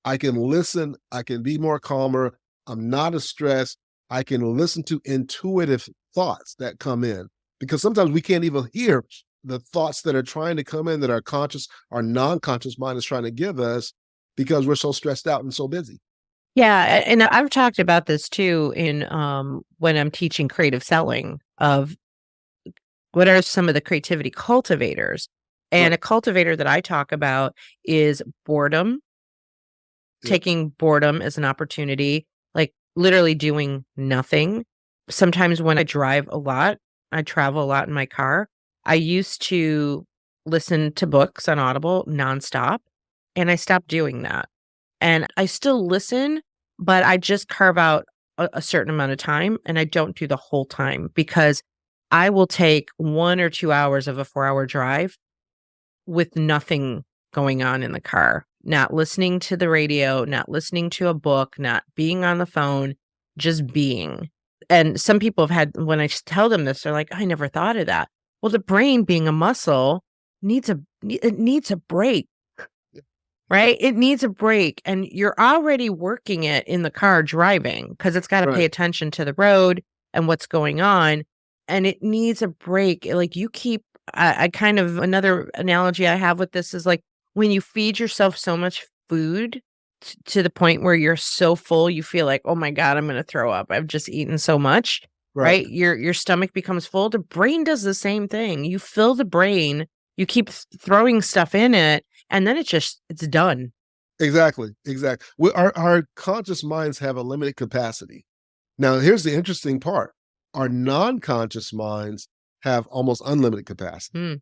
I can listen, I can be more calmer. I'm not as stressed. I can listen to intuitive thoughts that come in because sometimes we can't even hear the thoughts that are trying to come in that our conscious, our non-conscious mind is trying to give us because we're so stressed out and so busy. Yeah, and I've talked about this too in when I'm teaching creative selling of what are some of the creativity cultivators. And Right. a cultivator that I talk about is boredom, Yeah. taking boredom as an opportunity, like literally doing nothing. Sometimes when I drive a lot, I travel a lot in my car. I used to listen to books on Audible nonstop, and I stopped doing that. And I still listen, but I just carve out a certain amount of time and I don't do the whole time because I will take 1 or 2 hours of a 4-hour drive with nothing going on in the car, not listening to the radio, not listening to a book, not being on the phone, just being. And some people have had, when I tell them this, they're like, I never thought of that. Well, the brain being a muscle it needs a break, right? It needs a break, and you're already working it in the car driving because it's got to pay Right. attention to the road and what's going on, and it needs a break. Like you keep, I kind of another analogy I have with this is like when you feed yourself so much food to the point where you're so full, you feel like, oh my God, I'm going to throw up. I've just eaten so much, Right. right? Your stomach becomes full. The brain does the same thing. You fill the brain, you keep throwing stuff in it, and then it's done. Exactly. Exactly. Our conscious minds have a limited capacity. Now, here's the interesting part. Our non-conscious minds have almost unlimited capacity. Hmm,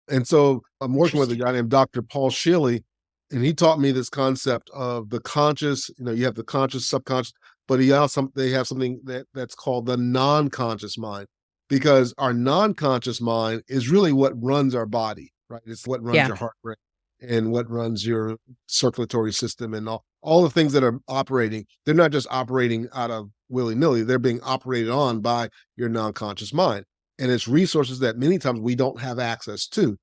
And so I'm working with a interesting. guy named Dr. Paul Shealy, and he taught me this concept of the conscious, you have the conscious, subconscious, but they have something that's called the non-conscious mind, because our non-conscious mind is really what runs our body, right? It's what runs Yeah. your heart rate and what runs your circulatory system and all the things that are operating. They're not just operating out of willy-nilly, they're being operated on by your non-conscious mind. And it's resources that many times we don't have access to.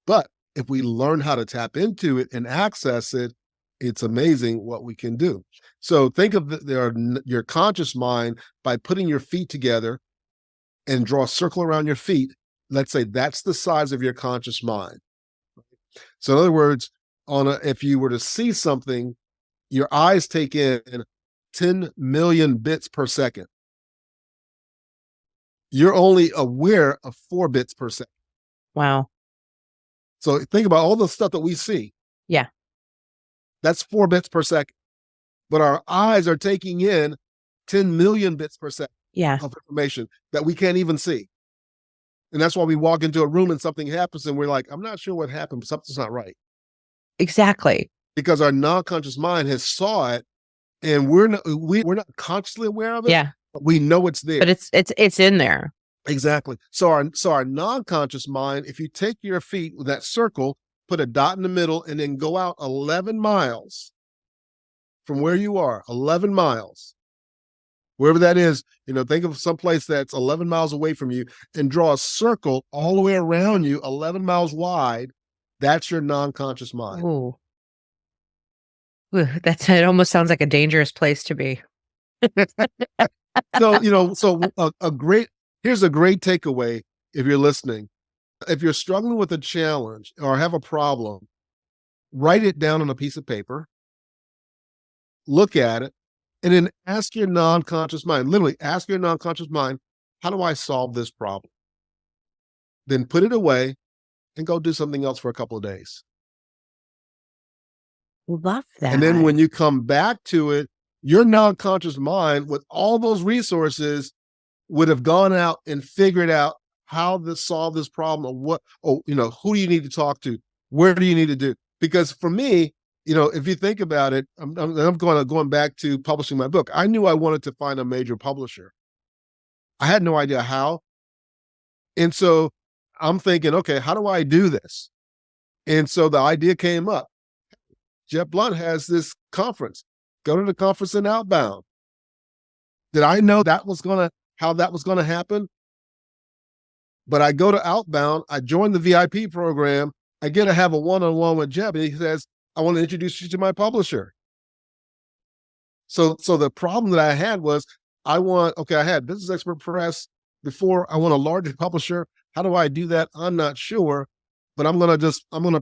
But if we learn how to tap into it and access it, it's amazing what we can do. So think of your conscious mind by putting your feet together and draw a circle around your feet. Let's say that's the size of your conscious mind. So in other words, if you were to see something, your eyes take in 10 million bits per second. You're only aware of 4 bits per second. Wow. So think about all the stuff that we see. Yeah. That's 4 bits per second. But our eyes are taking in 10 million bits per second Yeah. of information that we can't even see. And that's why we walk into a room and something happens and we're like, I'm not sure what happened, but something's not right. Exactly. Because our non-conscious mind has saw it and we're not consciously aware of it, Yeah. but we know it's there. But it's in there. Exactly. So our non-conscious mind, if you take your feet with that circle, put a dot in the middle, and then go out 11 miles from where you are, 11 miles, wherever that is, think of some place that's 11 miles away from you and draw a circle all the way around you, 11 miles wide. That's your non-conscious mind. Ooh. Ooh, it almost sounds like a dangerous place to be. So, here's a great takeaway if you're listening. If you're struggling with a challenge or have a problem, write it down on a piece of paper, look at it, and then ask your non-conscious mind, literally ask your non-conscious mind, how do I solve this problem? Then put it away and go do something else for a couple of days. Love that. And then when you come back to it, your non-conscious mind with all those resources would have gone out and figured out how to solve this problem or who do you need to talk to? Where do you need to do? Because for me, if you think about it, I'm going back to publishing my book. I knew I wanted to find a major publisher. I had no idea how. And so I'm thinking, okay, how do I do this? And so the idea came up. Jeff Blunt has this conference. Go to the conference in Outbound. Did I know how that was going to happen? But I go to Outbound, I join the VIP program, I get to have a one-on-one with Jeff, and he says, I want to introduce you to my publisher. So the problem that I had was I had Business Expert Press before. I want a larger publisher. How do I do that? I'm not sure, but I'm going to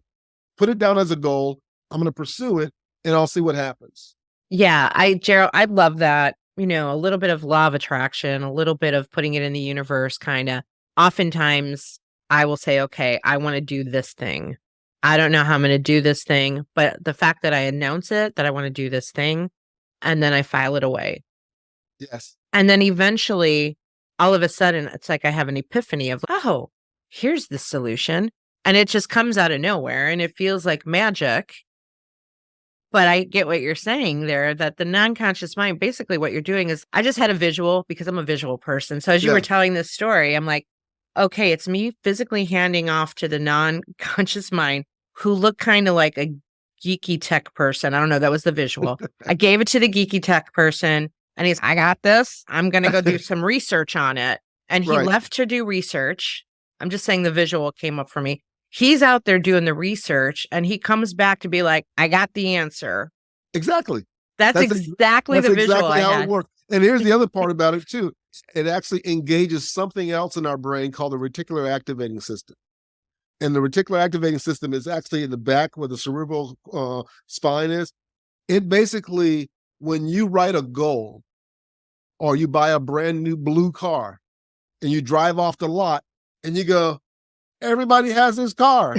put it down as a goal. I'm going to pursue it and I'll see what happens. Yeah, Gerald, I love that. A little bit of law of attraction, a little bit of putting it in the universe, kind of. Oftentimes I will say, okay, I want to do this thing. I don't know how I'm going to do this thing, but the fact that I announce it, that I want to do this thing, and then I file it away. Yes. And then eventually, all of a sudden, it's like I have an epiphany of, oh, here's the solution. And it just comes out of nowhere and it feels like magic. But I get what you're saying there, that the non-conscious mind, basically what you're doing is, I just had a visual because I'm a visual person. So as you were telling this story, I'm like, okay, it's me physically handing off to the non-conscious mind who looked kind of like a geeky tech person. I don't know. That was the visual. I gave it to the geeky tech person and he's, I got this. I'm going to go do some research on it. And he left to do research. I'm just saying the visual came up for me. He's out there doing the research and he comes back to be like, I got the answer. Exactly. That's exactly the visual I how had. it works. And here's the other part about it too. It actually engages something else in our brain called the reticular activating system. And the reticular activating system is actually in the back where the cerebral spine is. It basically, when you write a goal or you buy a brand new blue car and you drive off the lot and you go, everybody has this car.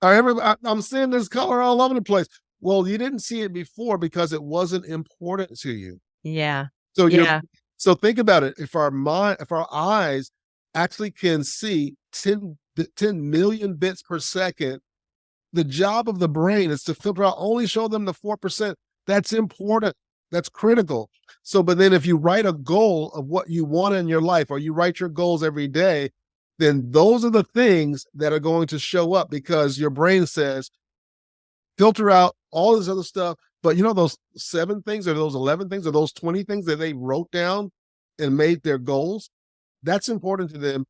Or I'm seeing this color all over the place. Well, you didn't see it before because it wasn't important to you. Yeah. So Yeah. so think about it. If our eyes actually can see 10 million bits per second, the job of the brain is to filter out, only show them the 4%. That's important. That's critical. So, but then if you write a goal of what you want in your life, or you write your goals every day, then those are the things that are going to show up, because your brain says, filter out all this other stuff. But you know, those 7 things or those 11 things or those 20 things that they wrote down and made their goals, that's important to them.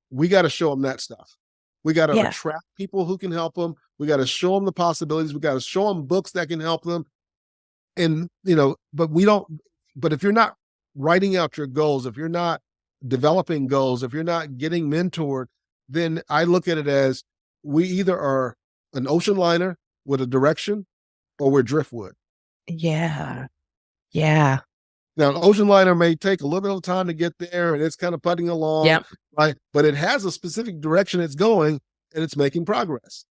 We got to show them that stuff. We got to attract people who can help them. We got to show them the possibilities. We got to show them books that can help them. And, you know, but if you're not writing out your goals, if you're not developing goals, if you're not getting mentored, then I look at it as we either are an ocean liner with a direction or we're driftwood. Yeah. Yeah. Now, an ocean liner may take a little bit of time to get there and it's kind of putting along, right? But it has a specific direction it's going and it's making progress.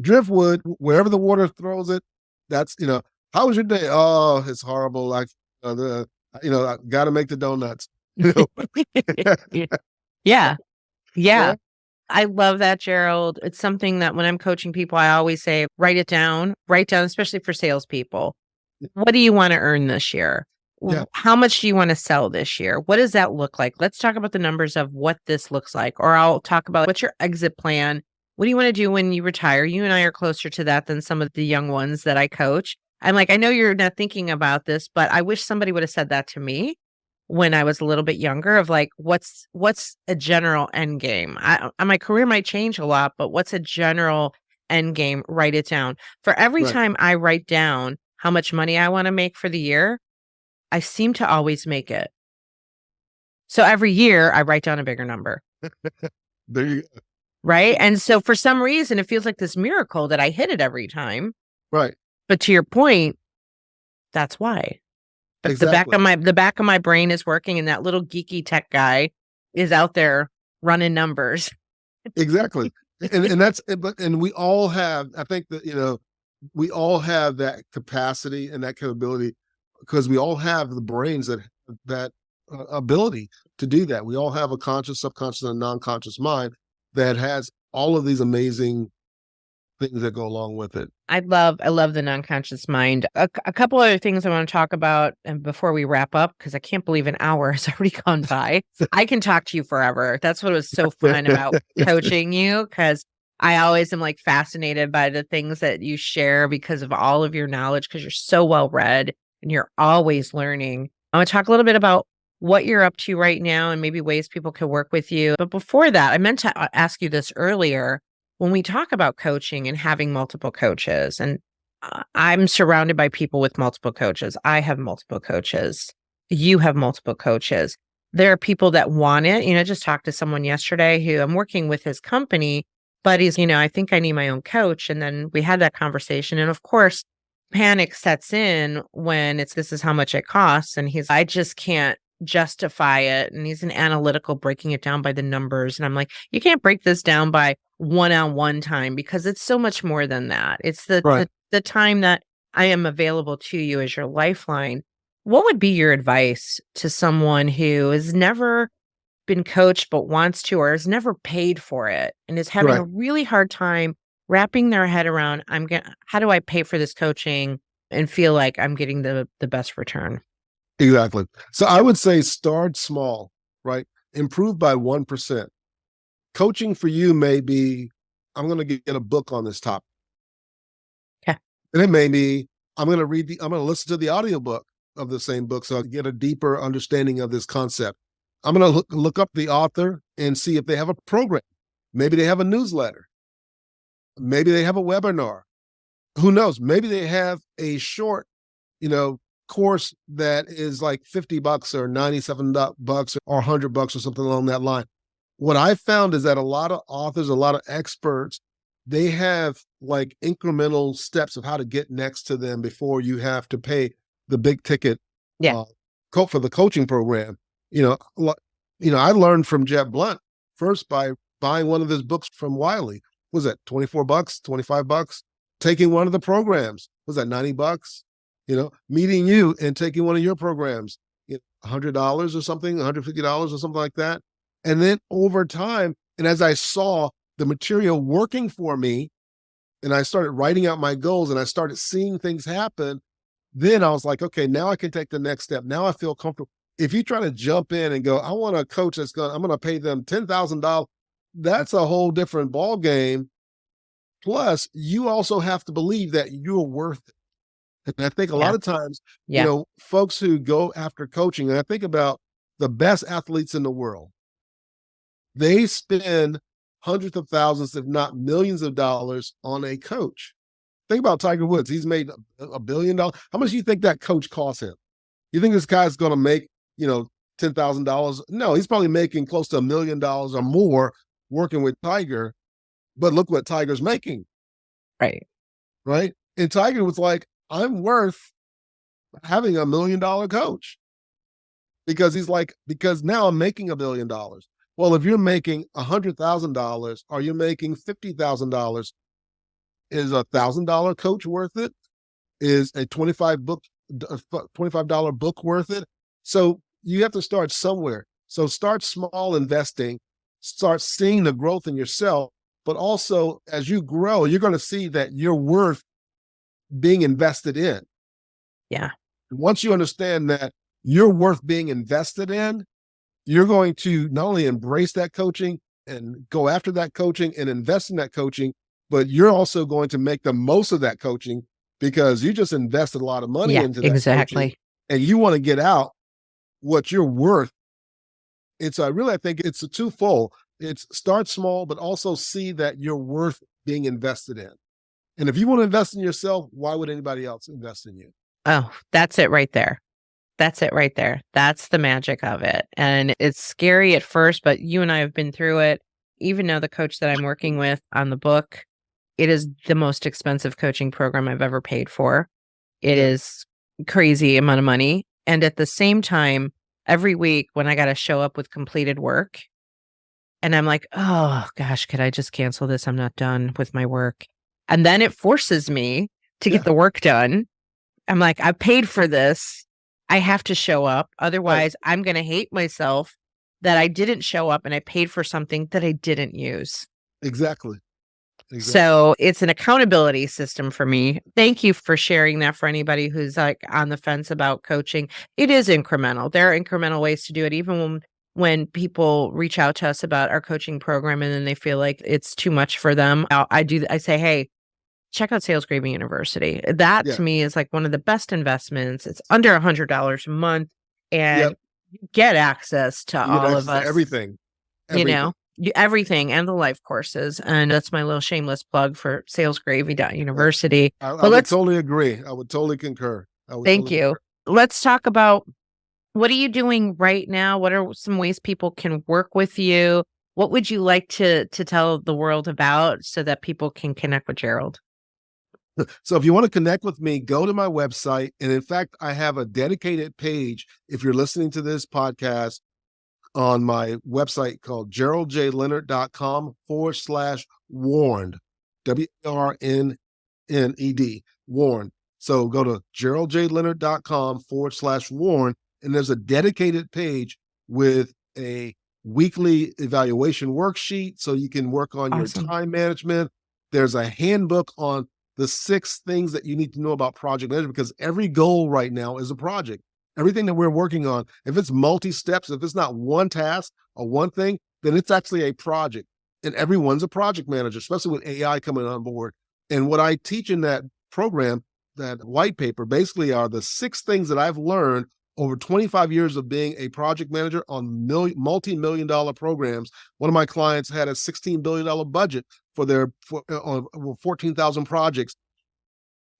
Driftwood, wherever the water throws it, that's, you know, how was your day? Oh, it's horrible. Like, I got to make the donuts. Yeah. Yeah. I love that, Gerald. It's something that when I'm coaching people, I always say, write down, especially for salespeople. What do you want to earn this year? Yeah. How much do you want to sell this year? What does that look like? Let's talk about the numbers of what this looks like. Or I'll talk about what's your exit plan? What do you want to do when you retire? You and I are closer to that than some of the young ones that I coach. I'm like, I know you're not thinking about this, but I wish somebody would have said that to me when I was a little bit younger, of like, what's a general end game? My career might change a lot, but what's a general end game? Write it down. For every time I write down how much money I want to make for the year, I seem to always make it. So every year I write down a bigger number. There you go. Right. And so for some reason, it feels like this miracle that I hit it every time. Right. But to your point, that's why. But exactly. the back of my brain is working, and that little geeky tech guy is out there running numbers. Exactly. And we all have, I think that, you know, we all have that capacity and that capability, because we all have the brains that ability to do that. We all have a conscious, subconscious, and non-conscious mind that has all of these amazing things that go along with it. I love the non-conscious mind. A couple other things I want to talk about, and before we wrap up, because I can't believe an hour has already gone by. I can talk to you forever. That's what was so fun about coaching you, because I always am like fascinated by the things that you share because of all of your knowledge, because you're so well read and you're always learning. I want to talk a little bit about what you're up to right now and maybe ways people can work with you. But before that, I meant to ask you this earlier. When we talk about coaching and having multiple coaches, and I'm surrounded by people with multiple coaches. I have multiple coaches. You have multiple coaches. There are people that want it. You know, I just talked to someone yesterday who I'm working with his company, but he's, you know, I think I need my own coach. And then we had that conversation. And of course, panic sets in when this is how much it costs. And I just can't justify it. And he's an analytical, breaking it down by the numbers. And I'm like, you can't break this down by one-on-one time, because it's so much more than that. It's the time that I am available to you as your lifeline. What would be your advice to someone who has never been coached but wants to, or has never paid for it and is having a really hard time wrapping their head around, how do I pay for this coaching and feel like I'm getting the best return? Exactly. So I would say start small, right? Improve by 1%. Coaching for you may be, I'm going to get a book on this topic. Okay. And it may be, I'm going to listen to the audiobook of the same book so I can get a deeper understanding of this concept. I'm going to look up the author and see if they have a program Maybe they have a newsletter. Maybe they have a webinar. Who knows? Maybe they have a short, course that is like $50 or $97 or $100 or something along that line. What I found is that a lot of authors, a lot of experts, they have like incremental steps of how to get next to them before you have to pay the big ticket for the coaching program. I learned from Jeb Blunt first by buying one of his books from Wiley. Was that $24, $25? Taking one of the programs, was that $90? Meeting you and taking one of your programs, $100 or something, $150 or something like that. And then over time, and as I saw the material working for me, and I started writing out my goals and I started seeing things happen, then I was like, okay, now I can take the next step. Now I feel comfortable. If you try to jump in and go, I want a coach I'm going to pay them $10,000, that's a whole different ball game. Plus, you also have to believe that you're worth it. And I think a lot of times, folks who go after coaching, and I think about the best athletes in the world, they spend hundreds of thousands, if not millions of dollars on a coach. Think about Tiger Woods. He's made $1 billion. How much do you think that coach cost him? You think this guy's going to make, $10,000? No, he's probably making close to $1 million or more working with Tiger. But look what Tiger's making. Right. Right. And Tiger was like, I'm worth having $1 million coach because because now I'm making $1 billion. Well, if you're making $100,000 or you're making $50,000, is $1,000 coach worth it? Is a $25 book worth it? So you have to start somewhere. So start small investing, start seeing the growth in yourself, but also as you grow, you're going to see that you're worth being invested in. Yeah. Once you understand that you're worth being invested in, you're going to not only embrace that coaching and go after that coaching and invest in that coaching, but you're also going to make the most of that coaching because you just invested a lot of money into that coaching, and you want to get out what you're worth. And so I think it's a twofold. It's start small, but also see that you're worth being invested in. And if you want to invest in yourself, why would anybody else invest in you? Oh, that's it right there. That's it right there. That's the magic of it. And it's scary at first, but you and I have been through it. Even though the coach that I'm working with on the book, it is the most expensive coaching program I've ever paid for. It is crazy amount of money. And at the same time, every week when I got to show up with completed work, and I'm like, oh gosh, could I just cancel this? I'm not done with my work. And then it forces me to get the work done. I'm like, I paid for this. I have to show up. Otherwise, I'm going to hate myself that I didn't show up and I paid for something that I didn't use. Exactly. So it's an accountability system for me. Thank you for sharing that for anybody who's like on the fence about coaching. It is incremental. There are incremental ways to do it. Even when people reach out to us about our coaching program and then they feel like it's too much for them, I say, hey, check out Sales Gravy University. That to me is like one of the best investments. It's under $100 a month and you get access to all of us. Everything. Everything and the life courses. And that's my little shameless plug for salesgravy.university. I would totally agree. I would totally concur. Thank you. Let's talk about what are you doing right now? What are some ways people can work with you? What would you like to tell the world about so that people can connect with Gerald? So if you want to connect with me, go to my website. And in fact, I have a dedicated page, if you're listening to this podcast, on my website called geraldjleonard.com/warned, WARNNED, warned. So go to geraldjleonard.com/warned, and there's a dedicated page with a weekly evaluation worksheet so you can work on your time management. There's a handbook on the 6 things that you need to know about project management, because every goal right now is a project. Everything that we're working on, if it's multi-steps, if it's not one task or one thing, then it's actually a project. And everyone's a project manager, especially with AI coming on board. And what I teach in that program, that white paper, basically are the 6 things that I've learned over 25 years of being a project manager on multi-million dollar programs. One of my clients had a $16 billion budget for 14,000 projects.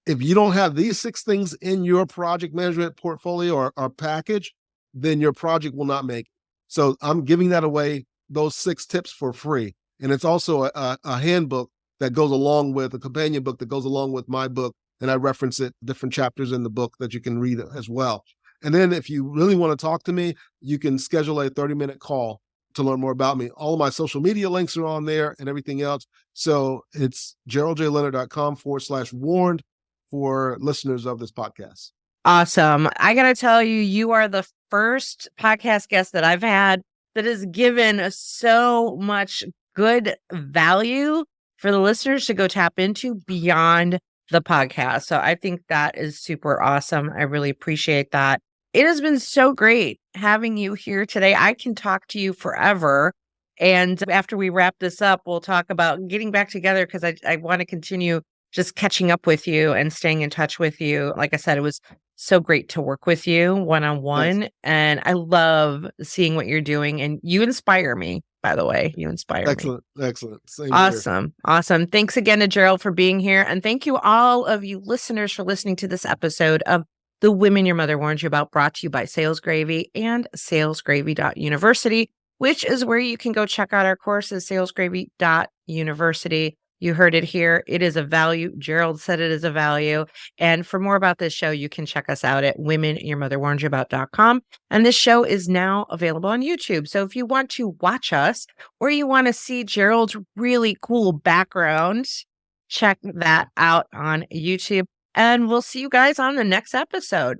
If you don't have these 6 things in your project management portfolio or package, then your project will not make it. So I'm giving that away, those 6 tips for free. And it's also a handbook that goes along with a companion book that goes along with my book. And I reference it, different chapters in the book that you can read as well. And then if you really want to talk to me, you can schedule a 30-minute call to learn more about me. All of my social media links are on there and everything else. So it's geraldjleonard.com/warned for listeners of this podcast. Awesome. I got to tell you, you are the first podcast guest that I've had that has given so much good value for the listeners to go tap into beyond the podcast. So I think that is super awesome. I really appreciate that. It has been so great having you here today. I can talk to you forever. And after we wrap this up, we'll talk about getting back together because I want to continue just catching up with you and staying in touch with you. Like I said, it was so great to work with you one-on-one. And I love seeing what you're doing. And you inspire me, by the way. You inspire me. Excellent. Same awesome. Here. Awesome. Thanks again to Gerald for being here. And thank you all of you listeners for listening to this episode of The Women Your Mother Warned You About, brought to you by Sales Gravy and salesgravy.university, which is where you can go check out our courses, salesgravy.university. You heard it here. It is a value. Gerald said it is a value. And for more about this show, you can check us out at womenyourmotherwarnedyouabout.com. And this show is now available on YouTube. So if you want to watch us or you want to see Gerald's really cool background, check that out on YouTube. And we'll see you guys on the next episode.